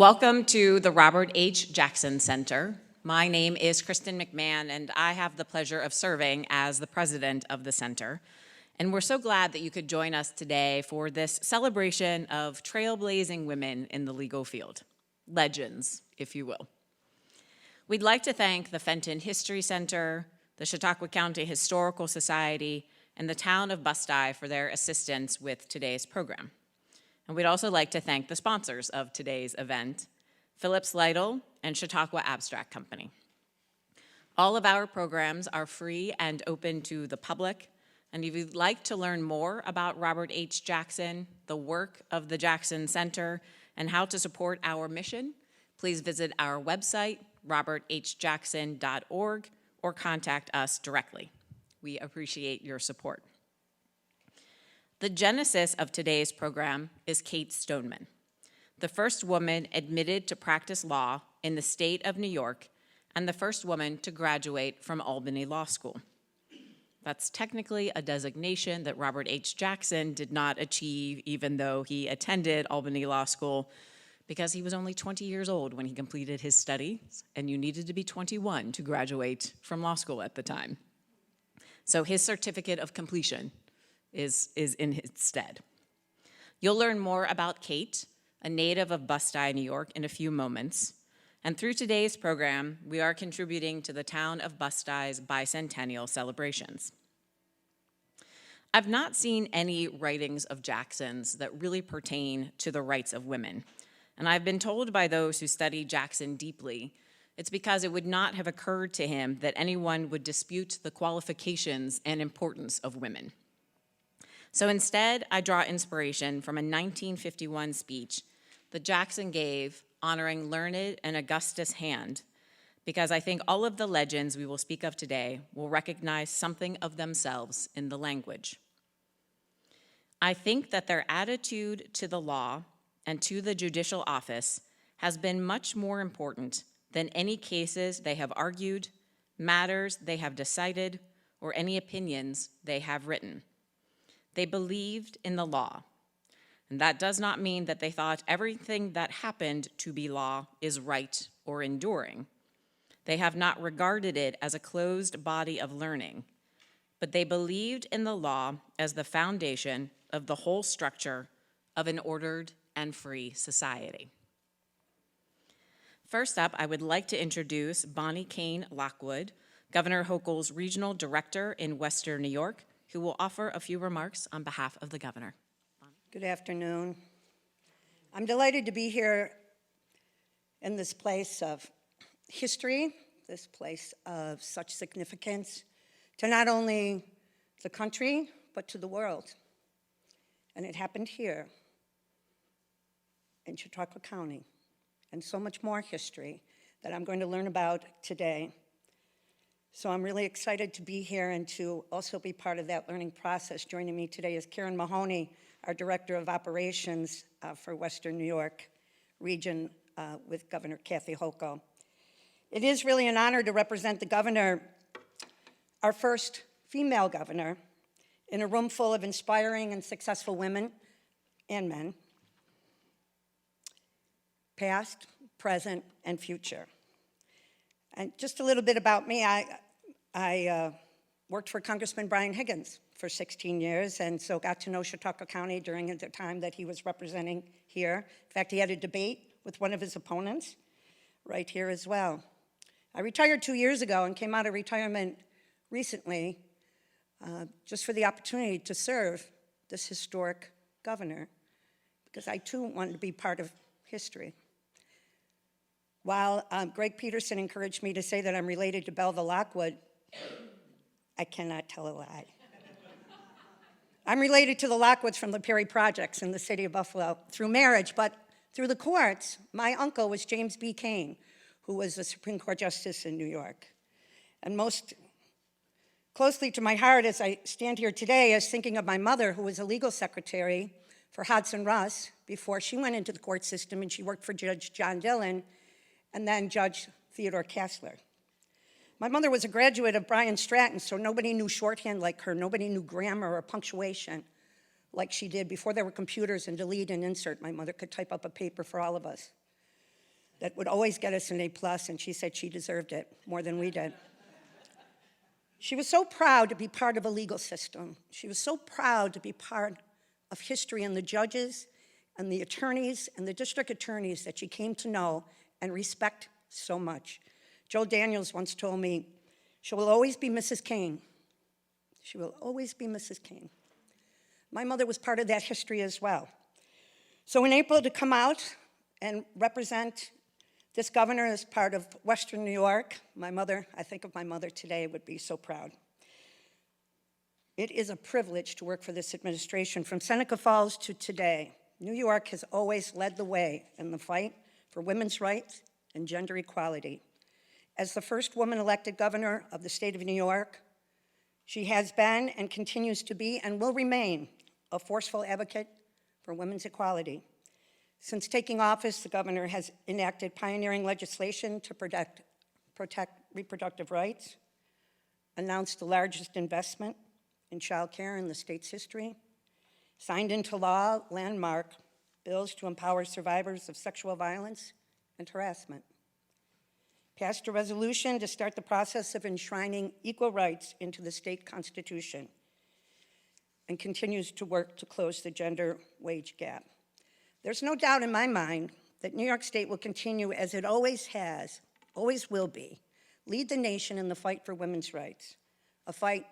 Welcome to the Robert H. Jackson Center. My name is Kristen McMahon, and I have the pleasure of serving as the president of the center. And we're so glad that you could join us today for this celebration of trailblazing women in the legal field. Legends, if you will. We'd like to thank the Fenton History Center, the Chautauqua County Historical Society, and the Town of Busti for their assistance with today's program. And we'd also like to thank the sponsors of today's event, Phillips Lytle and Chautauqua Abstract Company. All of our programs are free and open to the public, and if you'd like to learn more about Robert H. Jackson, the work of the Jackson Center, and how to support our mission, please visit our website, roberthjackson.org, or contact us directly. We appreciate your support. The genesis of today's program is Kate Stoneman, the first woman admitted to practice law in the state of New York and the first woman to graduate from Albany Law School. That's technically a designation that Robert H. Jackson did not achieve, even though he attended Albany Law School, because he was only 20 years old when he completed his studies, and you needed to be 21 to graduate from law school at the time. So his certificate of completion is in his stead. You'll learn more about Kate, a native of Busti, New York, in a few moments. And through today's program, we are contributing to the Town of Busti's bicentennial celebrations. I've not seen any writings of Jackson's that really pertain to the rights of women. And I've been told by those who study Jackson deeply, it's because it would not have occurred to him that anyone would dispute the qualifications and importance of women. So instead, I draw inspiration from a 1951 speech that Jackson gave honoring learned and Augustus Hand, because I think all of the legends we will speak of today will recognize something of themselves in the language. I think that their attitude to the law and to the judicial office has been much more important than any cases they have argued, matters they have decided, or any opinions they have written. They believed in the law, and that does not mean that they thought everything that happened to be law is right or enduring. They have not regarded it as a closed body of learning, but they believed in the law as the foundation of the whole structure of an ordered and free society. First up, I would like to introduce Bonnie Kane Lockwood, Governor Hochul's Regional Director in Western New York, who will offer a few remarks on behalf of the governor. Good afternoon. I'm delighted to be here in this place of history, this place of such significance to not only the country, but to the world. And it happened here in Chautauqua County, and so much more history that I'm going to learn about today. So I'm really excited to be here and to also be part of that learning process. Joining me today is Karen Mahoney, our Director of Operations for Western New York region with Governor Kathy Hochul. It is really an honor to represent the governor, our first female governor, in a room full of inspiring and successful women and men, past, present, and future. And just a little bit about me, I worked for Congressman Brian Higgins for 16 years, and so got to know Chautauqua County during the time that he was representing here. In fact, he had a debate with one of his opponents right here as well. I retired 2 years ago and came out of retirement recently just for the opportunity to serve this historic governor, because I too wanted to be part of history. While Greg Peterson encouraged me to say that I'm related to Belva Lockwood, I cannot tell a lie. I'm related to the Lockwoods from the Perry Projects in the city of Buffalo through marriage, but through the courts, my uncle was James B. Kane, who was a Supreme Court Justice in New York. And most closely to my heart as I stand here today is thinking of my mother, who was a legal secretary for Hodson Russ before she went into the court system, and she worked for Judge John Dillon and then Judge Theodore Kassler. My mother was a graduate of Bryan Stratton, so nobody knew shorthand like her. Nobody knew grammar or punctuation like she did. Before there were computers and delete and insert, my mother could type up a paper for all of us. that would always get us an A+, and she said she deserved it more than we did. She was so proud to be part of a legal system. She was so proud to be part of history and the judges and the attorneys and the district attorneys that she came to know and respect so much. Joe Daniels once told me, "She will always be Mrs. Kane. She will always be Mrs. Kane." My mother was part of that history as well. So in April, to come out and represent this governor as part of Western New York, my mother, I think of my mother today, would be so proud. It is a privilege to work for this administration. From Seneca Falls to today, New York has always led the way in the fight for women's rights and gender equality. As the first woman elected governor of the state of New York, she has been and continues to be and will remain a forceful advocate for women's equality. Since taking office, the governor has enacted pioneering legislation to protect reproductive rights, announced the largest investment in child care in the state's history, signed into law landmark bills to empower survivors of sexual violence and harassment, passed a resolution to start the process of enshrining equal rights into the state constitution, and continues to work to close the gender wage gap. There's no doubt in my mind that New York State will continue, as it always has, always will be, lead the nation in the fight for women's rights, a fight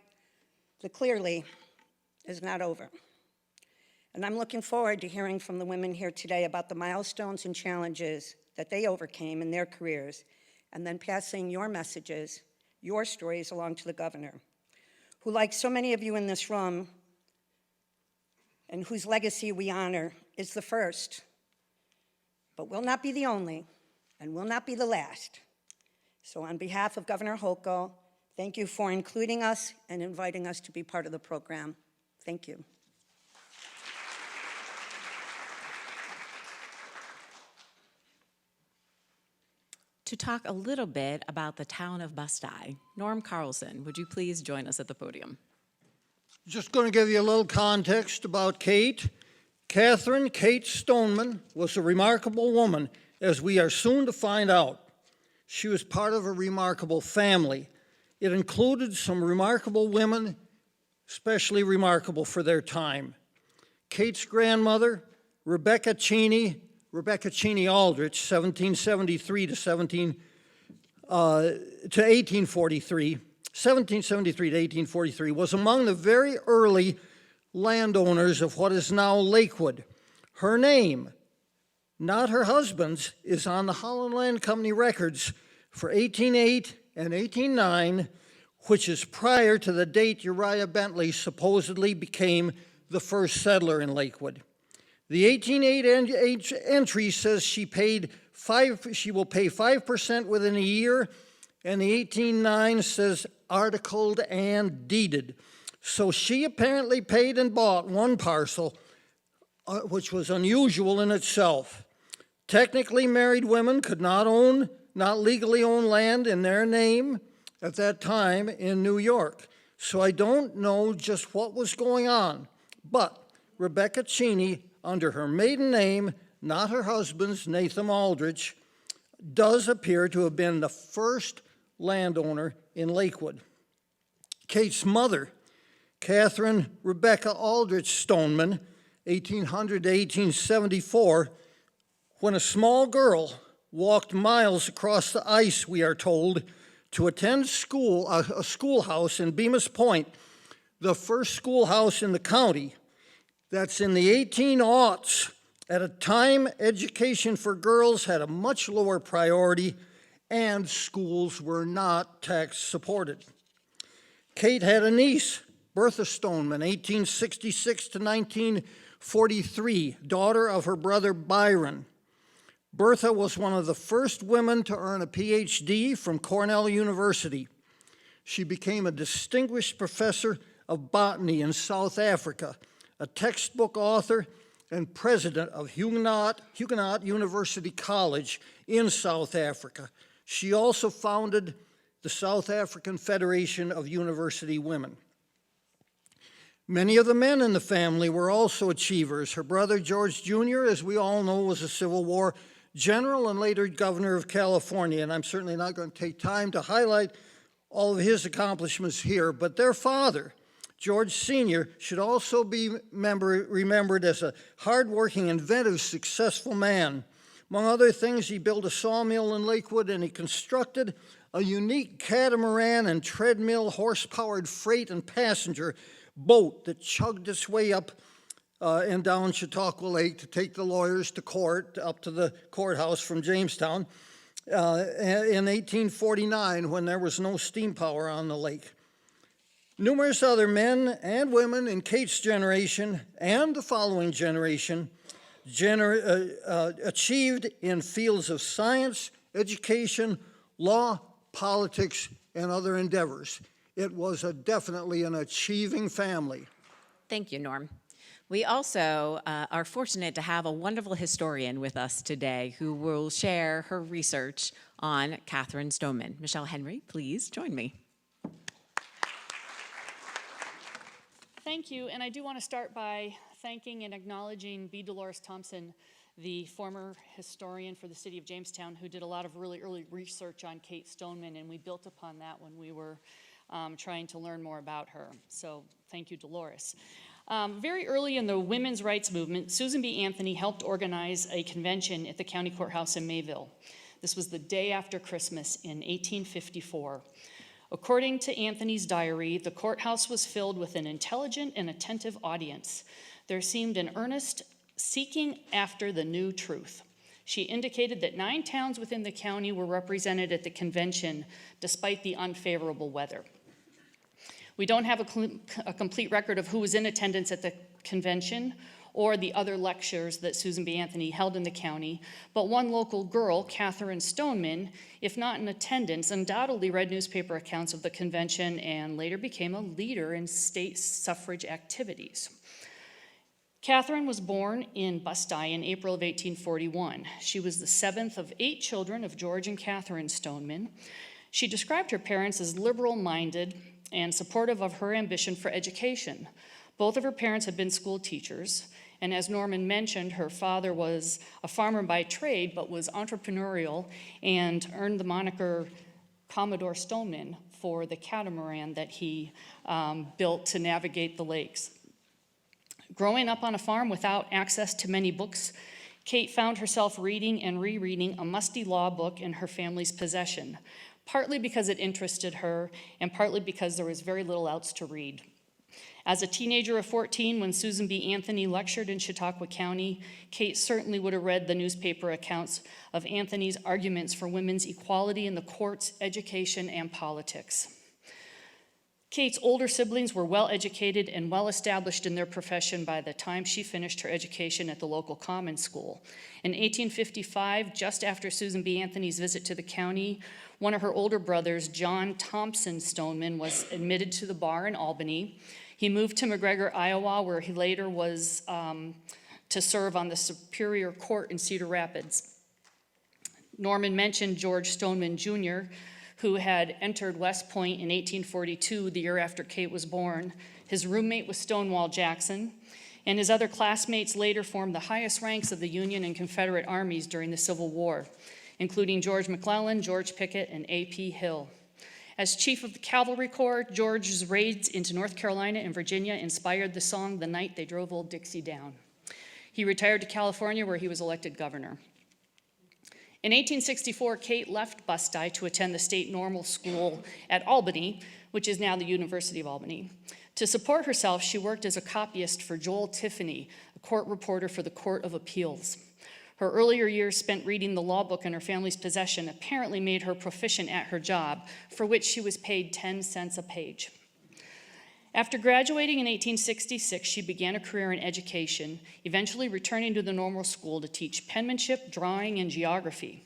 that clearly is not over. And I'm looking forward to hearing from the women here today about the milestones and challenges that they overcame in their careers, and then passing your messages, your stories along to the governor, who, like so many of you in this room, and whose legacy we honor, is the first, but will not be the only, and will not be the last. So on behalf of Governor Hochul, thank you for including us and inviting us to be part of the program. Thank you. To talk a little bit about the town of Busti, Norm Carlson, would you please join us at the podium? Just going to give you a little context about Kate. Catherine Kate Stoneman was a remarkable woman, as we are soon to find out. She was part of a remarkable family. It included some remarkable women, especially remarkable for their time. Kate's grandmother, Rebecca Cheney Aldrich, 1773 to 1843, was among the very early landowners of what is now Lakewood. Her name, not her husband's, is on the Holland Land Company records for 1808 and 1809, which is prior to the date Uriah Bentley supposedly became the first settler in Lakewood. The 1808 entry says she will pay 5% within a year, and the 1809 says articled and deeded. So she apparently paid and bought one parcel, which was unusual in itself. Technically, married women could not legally own land in their name at that time in New York. So I don't know just what was going on, but Rebecca Cheney, under her maiden name, not her husband's, Nathan Aldrich, does appear to have been the first landowner in Lakewood. Kate's mother, Catherine Rebecca Aldrich Stoneman, 1800 to 1874, when a small girl walked miles across the ice, we are told, to attend school, a schoolhouse in Bemis Point, the first schoolhouse in the county. That's in the 1800s. At a time, education for girls had a much lower priority, and schools were not tax supported. Kate had a niece, Bertha Stoneman, 1866 to 1943, daughter of her brother Byron. Bertha was one of the first women to earn a PhD from Cornell University. She became a distinguished professor of botany in South Africa, a textbook author, and president of Huguenot University College in South Africa. She also founded the South African Federation of University Women. Many of the men in the family were also achievers. Her brother, George Jr., as we all know, was a Civil War General and later Governor of California, and I'm certainly not going to take time to highlight all of his accomplishments here, but their father, George Sr., should also be remembered as a hardworking, inventive, successful man. Among other things, he built a sawmill in Lakewood, and he constructed a unique catamaran and treadmill horse-powered freight and passenger boat that chugged its way up and down Chautauqua Lake to take the lawyers to court, up to the courthouse from Jamestown in 1849 when there was no steam power on the lake. Numerous other men and women in Kate's generation and the following generation achieved in fields of science, education, law, politics, and other endeavors. It was definitely an achieving family. Thank you, Norm. We also are fortunate to have a wonderful historian with us today who will share her research on Catherine Stoneman. Michelle Henry, please join me. Thank you, and I do want to start by thanking and acknowledging B. Dolores Thompson, the former historian for the city of Jamestown, who did a lot of really early research on Kate Stoneman, and we built upon that when we were trying to learn more about her. So thank you, Dolores. Very early in the women's rights movement, Susan B. Anthony helped organize a convention at the county courthouse in Mayville. This was the day after Christmas in 1854. According to Anthony's diary, the courthouse was filled with an intelligent and attentive audience. There seemed an earnest seeking after the new truth. She indicated that 9 towns within the county were represented at the convention despite the unfavorable weather. We don't have a complete record of who was in attendance at the convention or the other lectures that Susan B. Anthony held in the county, but one local girl, Catherine Stoneman, if not in attendance, undoubtedly read newspaper accounts of the convention and later became a leader in state suffrage activities. Catherine was born in Busti in April of 1841. She was the 7th of 8 children of George and Catherine Stoneman. She described her parents as liberal-minded and supportive of her ambition for education. Both of her parents had been school teachers, and as Norman mentioned, her father was a farmer by trade, but was entrepreneurial and earned the moniker Commodore Stoneman for the catamaran that he built to navigate the lakes. Growing up on a farm without access to many books, Kate found herself reading and rereading a musty law book in her family's possession, partly because it interested her and partly because there was very little else to read. As a teenager of 14, when Susan B. Anthony lectured in Chautauqua County, Kate certainly would have read the newspaper accounts of Anthony's arguments for women's equality in the courts, education, and politics. Kate's older siblings were well educated and well established in their profession by the time she finished her education at the local common school. In 1855, just after Susan B. Anthony's visit to the county, one of her older brothers, John Thompson Stoneman, was admitted to the bar in Albany. He moved to McGregor, Iowa, where he later was to serve on the Superior Court in Cedar Rapids. Norman mentioned George Stoneman Jr., who had entered West Point in 1842, the year after Kate was born. His roommate was Stonewall Jackson, and his other classmates later formed the highest ranks of the Union and Confederate armies during the Civil War, including George McClellan, George Pickett, and A.P. Hill. As chief of the Cavalry Corps, George's raids into North Carolina and Virginia inspired the song, "The Night They Drove Old Dixie Down." He retired to California, where he was elected governor. In 1864, Kate left Busti to attend the state normal school at Albany, which is now the University of Albany. To support herself, she worked as a copyist for Joel Tiffany, a court reporter for the Court of Appeals. Her earlier years spent reading the law book in her family's possession apparently made her proficient at her job, for which she was paid 10 cents a page. After graduating in 1866, she began a career in education, eventually returning to the normal school to teach penmanship, drawing, and geography.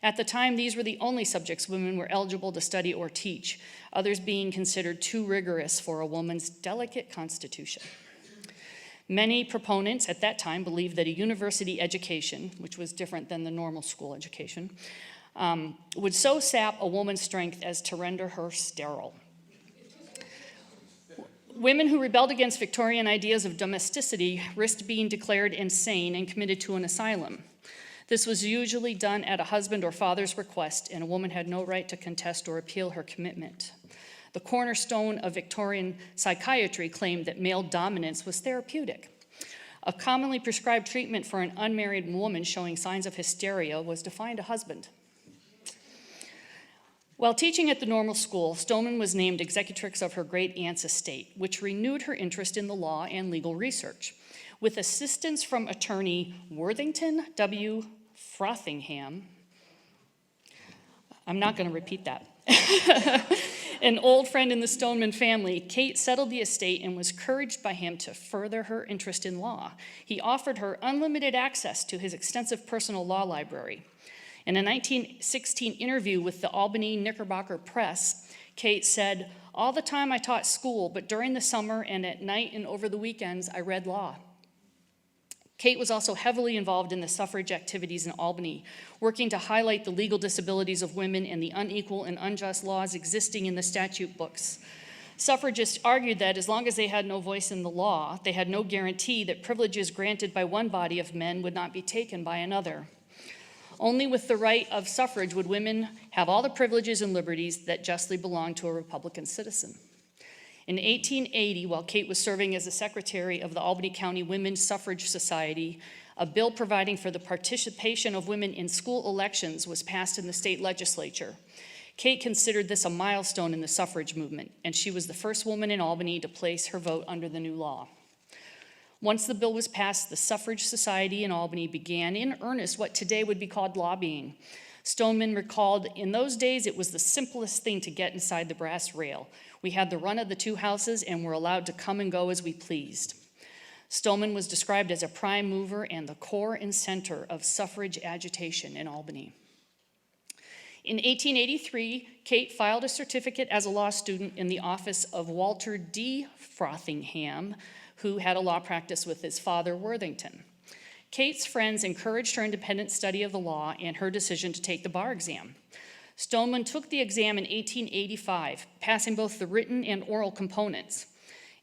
At the time, these were the only subjects women were eligible to study or teach, others being considered too rigorous for a woman's delicate constitution. Many proponents at that time believed that a university education, which was different than the normal school education, would so sap a woman's strength as to render her sterile. Women who rebelled against Victorian ideas of domesticity risked being declared insane and committed to an asylum. This was usually done at a husband or father's request, and a woman had no right to contest or appeal her commitment. The cornerstone of Victorian psychiatry claimed that male dominance was therapeutic. A commonly prescribed treatment for an unmarried woman showing signs of hysteria was to find a husband. While teaching at the normal school, Stoneman was named executrix of her great-aunt's estate, which renewed her interest in the law and legal research. With assistance from attorney Worthington W. Frothingham, I'm not going to repeat that, an old friend in the Stoneman family, Kate settled the estate and was encouraged by him to further her interest in law. He offered her unlimited access to his extensive personal law library. In a 1916 interview with the Albany Knickerbocker Press, Kate said, "All the time I taught school, but during the summer and at night and over the weekends, I read law." Kate was also heavily involved in the suffrage activities in Albany, working to highlight the legal disabilities of women and the unequal and unjust laws existing in the statute books. Suffragists argued that as long as they had no voice in the law, they had no guarantee that privileges granted by one body of men would not be taken by another. Only with the right of suffrage would women have all the privileges and liberties that justly belong to a Republican citizen. In 1880, while Kate was serving as the secretary of the Albany County Women's Suffrage Society, a bill providing for the participation of women in school elections was passed in the state legislature. Kate considered this a milestone in the suffrage movement, and she was the first woman in Albany to place her vote under the new law. Once the bill was passed, the Suffrage Society in Albany began in earnest what today would be called lobbying. Stoneman recalled, "In those days, it was the simplest thing to get inside the brass rail. We had the run of the two houses and were allowed to come and go as we pleased." Stoneman was described as a prime mover and the core and center of suffrage agitation in Albany. In 1883, Kate filed a certificate as a law student in the office of Walter D. Frothingham, who had a law practice with his father, Worthington. Kate's friends encouraged her independent study of the law and her decision to take the bar exam. Stoneman took the exam in 1885, passing both the written and oral components.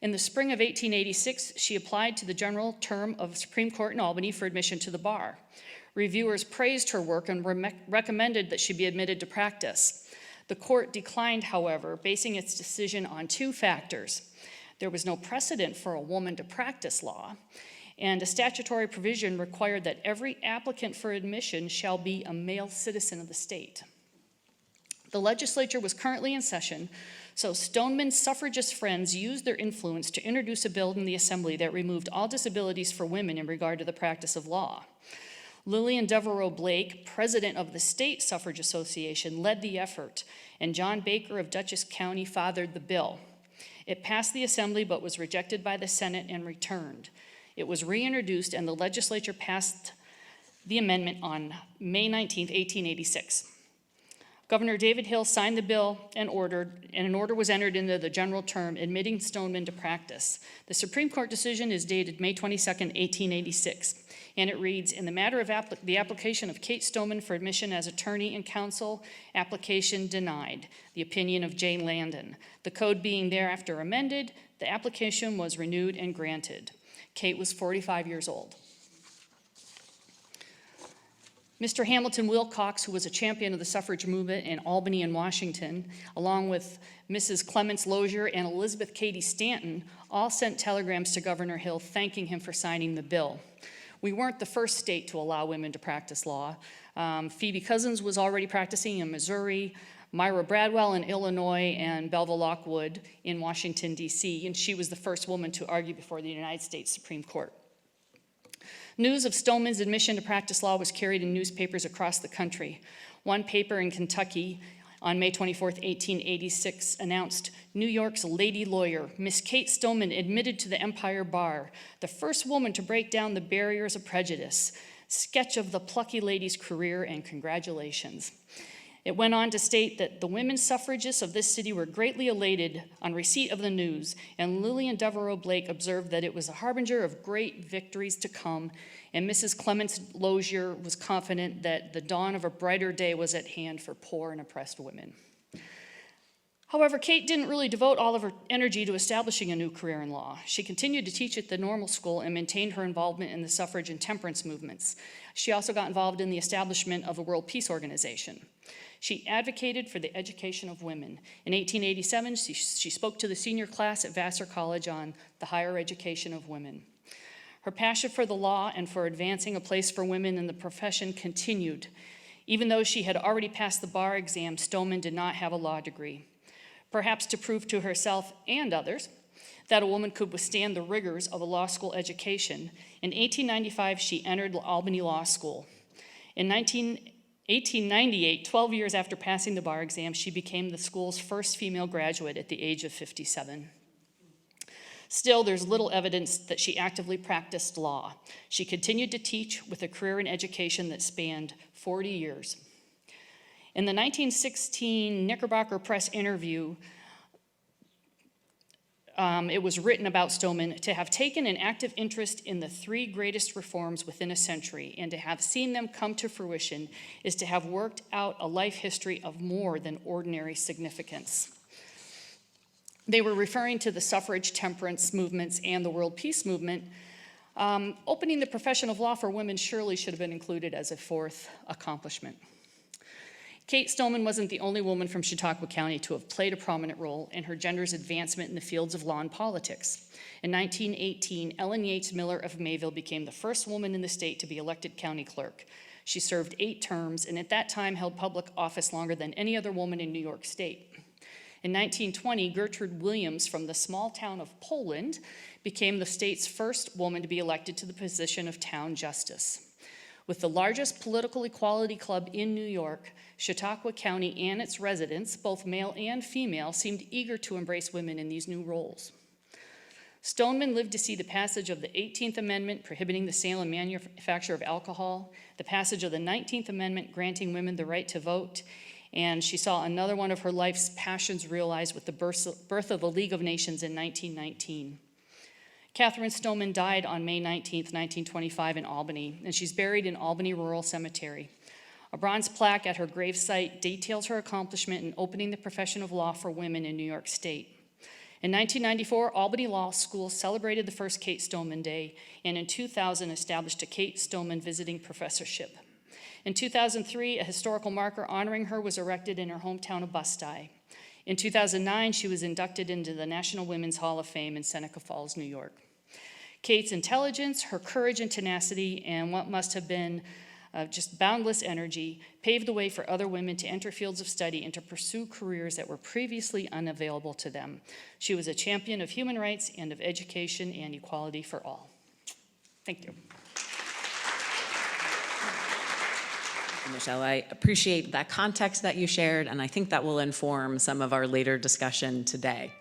In the spring of 1886, she applied to the general term of Supreme Court in Albany for admission to the bar. Reviewers praised her work and recommended that she be admitted to practice. The court declined, however, basing its decision on two factors. There was no precedent for a woman to practice law, and a statutory provision required that every applicant for admission shall be a male citizen of the state. The legislature was currently in session, so Stoneman's suffragist friends used their influence to introduce a bill in the assembly that removed all disabilities for women in regard to the practice of law. Lillian Devereaux Blake, president of the State Suffrage Association, led the effort, and John Baker of Dutchess County fathered the bill. It passed the assembly but was rejected by the Senate and returned. It was reintroduced and the legislature passed the amendment on May 19, 1886. Governor David Hill signed the bill and an order was entered into the general term admitting Stoneman to practice. The Supreme Court decision is dated May 22, 1886, and it reads, "In the matter of the application of Kate Stoneman for admission as attorney and counsel, application denied. The opinion of Jane Landon. The code being thereafter amended, the application was renewed and granted." Kate was 45 years old. Mr. Hamilton Wilcox, who was a champion of the suffrage movement in Albany and Washington, along with Mrs. Clemence Lozier and Elizabeth Cady Stanton, all sent telegrams to Governor Hill thanking him for signing the bill. We weren't the first state to allow women to practice law. Phoebe Cousins was already practicing in Missouri, Myra Bradwell in Illinois, and Belva Lockwood in Washington, D.C., and she was the first woman to argue before the United States Supreme Court. News of Stoneman's admission to practice law was carried in newspapers across the country. One paper in Kentucky on May 24, 1886, announced, "New York's lady lawyer, Miss Kate Stoneman, admitted to the Empire Bar, the first woman to break down the barriers of prejudice. Sketch of the plucky lady's career and congratulations." It went on to state that the women suffragists of this city were greatly elated on receipt of the news, and Lillian Devereaux Blake observed that it was a harbinger of great victories to come, and Mrs. Clemence Lozier was confident that the dawn of a brighter day was at hand for poor and oppressed women. However, Kate didn't really devote all of her energy to establishing a new career in law. She continued to teach at the normal school and maintained her involvement in the suffrage and temperance movements. She also got involved in the establishment of the World Peace Organization. She advocated for the education of women. In 1887, she spoke to the senior class at Vassar College on the higher education of women. Her passion for the law and for advancing a place for women in the profession continued. Even though she had already passed the bar exam, Stoneman did not have a law degree. Perhaps to prove to herself and others that a woman could withstand the rigors of a law school education, in 1895 she entered Albany Law School. In 1898, 12 years after passing the bar exam, she became the school's first female graduate at the age of 57. Still, there's little evidence that she actively practiced law. She continued to teach with a career in education that spanned 40 years. In the 1916 Knickerbocker Press interview, it was written about Stoneman to have taken an active interest in the three greatest reforms within a century and to have seen them come to fruition is to have worked out a life history of more than ordinary significance. They were referring to the suffrage, temperance movements, and the world peace movement. Opening the profession of law for women surely should have been included as a fourth accomplishment. Kate Stoneman wasn't the only woman from Chautauqua County to have played a prominent role in her gender's advancement in the fields of law and politics. In 1918, Ellen Yates Miller of Mayville became the first woman in the state to be elected county clerk. She served 8 terms and at that time held public office longer than any other woman in New York State. In 1920, Gertrude Williams from the small town of Poland became the state's first woman to be elected to the position of town justice. With the largest political equality club in New York, Chautauqua County and its residents, both male and female, seemed eager to embrace women in these new roles. Stoneman lived to see the passage of the 18th Amendment prohibiting the sale and manufacture of alcohol, the passage of the 19th Amendment granting women the right to vote, and she saw another one of her life's passions realized with the birth of the League of Nations in 1919. Catherine Stoneman died on May 19, 1925 in Albany, and she's buried in Albany Rural Cemetery. A bronze plaque at her gravesite details her accomplishment in opening the profession of law for women in New York State. In 1994, Albany Law School celebrated the first Kate Stoneman Day, and in 2000 established a Kate Stoneman Visiting Professorship. In 2003, a historical marker honoring her was erected in her hometown of Busti. In 2009, she was inducted into the National Women's Hall of Fame in Seneca Falls, New York. Kate's intelligence, her courage and tenacity, and what must have been just boundless energy paved the way for other women to enter fields of study and to pursue careers that were previously unavailable to them. She was a champion of human rights and of education and equality for all. Thank you. Michelle, I appreciate that context that you shared, and I think that will inform some of our later discussion today.